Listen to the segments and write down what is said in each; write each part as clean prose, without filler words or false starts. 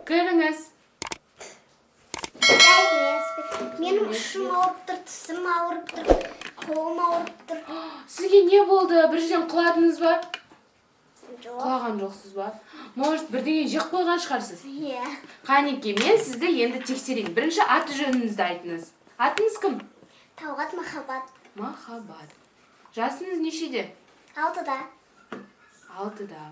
Көріңіз. Менің ұшым ауырып тұр, тісім ауырып тұр, қолым ауырып тұр. Сізге не болды? Bir жерден құладыңыз ба? Жоқ. Құлаған жоқсыз ба? Может, бірдеңе жеп қойған шығарсыз? Иә. Қанеке, мен сізді енді тексерейін. Бірінші аты жөніңізді айтыңыз. Атыңыз кім? Талғат Махаббат. Махаббат. Жасыңыз нешеде? 6-да. 6-да.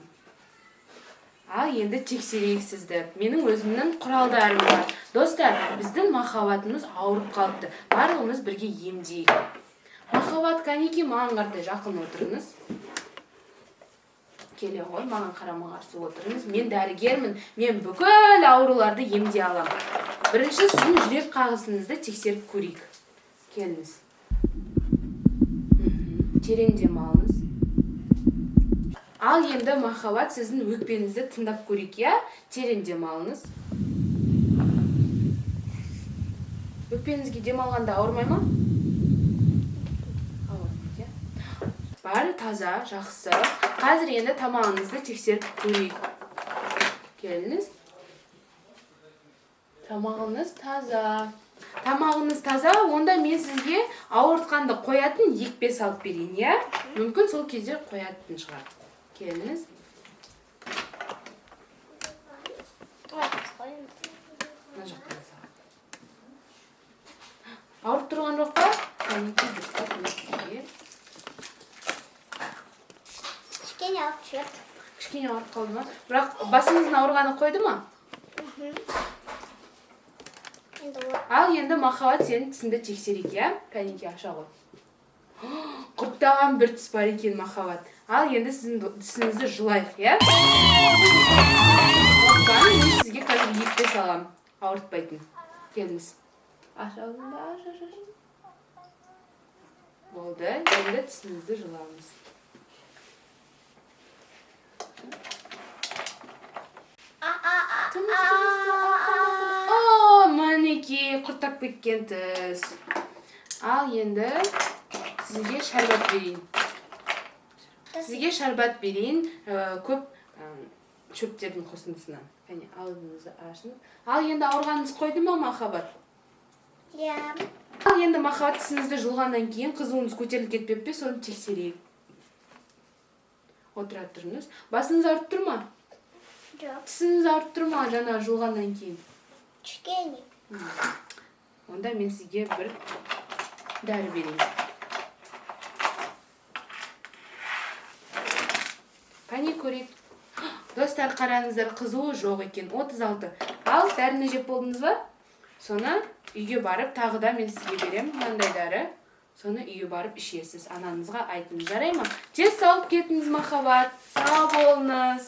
Ал енді тексерейік сізді. Менің өзімнің құралдарым бар. Достар, біздің Махаббатымыз ауырып қалыпты. Барлығымыз бірге емдейік. Махаббат, Қанеке, маған қарай жақын отырыңыз. Келе ғой, маған қарама қарсы отырыңыз. Мен дәрігермін. Мен бүкіл ауруларды емдей аламын. Бірінші сіздің жүрек қағысыңызды тексеріп көрейік. Келіңіз. Терең дем алыңыз. Ал енді Махаббат, сіздің өкпеңізді тыңдап көрейік, я? Терең дем алыңыз. Өкпеңізге дем алғанда ауырмай ма? Ауырмайды, я? Бәрі таза, жақсы. Қазір енді тамағыңызды тексеріп көрейік. Келіңіз. Тамағыңыз таза. Тамағыңыз таза, онда мен сізге ауыртқанды қоятын екпе салып берейін, я? Мүмкін сол кезде қоятын шығар. Келіңіз. Ауырып тұрған жоқ па? Кішкене ауырып жүрді. Кішкене ауырып қалды ма? Бірақ басыңыздың ауырғаны қойды ма? Ал енді Махаббат сенің тісіңді тексерейік, я? Қанеке, аша ғой. Құрттаған бір тіс бар екен, Махаббат. Ал енді сіздің тісіңізді жылайық, я? Мен сізге қазір екпе салам. Ауыртпайтын. Келіңіз. Аша алдында, аша. Болды. Енді тісіңізді жыламыз. Мінеке, құрттап кеткен тіс. Ал енді сізге шәрбат берейін. Сізге шәрбат берейін, көп шөптердің қосындысынан. Қане, алдыңызды ашыңыз. Ал енді ауырғаныңыз қойды ма, Махаббат? Иә. Ал енді Махаббат тісіңізді жұлғаннан кейін қызуыңыз көтеріліп кетпеп пе, соны тексерейік. Отыра тұрыңыз. Басыңыз ауырып тұр ма? Жоқ. Тісіңіз ауырып тұр ма, жаңа жұлғаннан кейін? Кішкене. Онда мен сізге бір дәрі берейін. Қане көрейік. Достар, қараңыздар, қызуы жоқ екен, 36. Ал дәріні жеп болдыңыз ба? Соны үйге барып, тағы да мен сізге берем, мынандай дәрі. Соны үйге барып ішесіз. Анаңызға айтыңыз, жарай ма? Тез сауып кетіңіз, Махаббат. Сау болыңыз.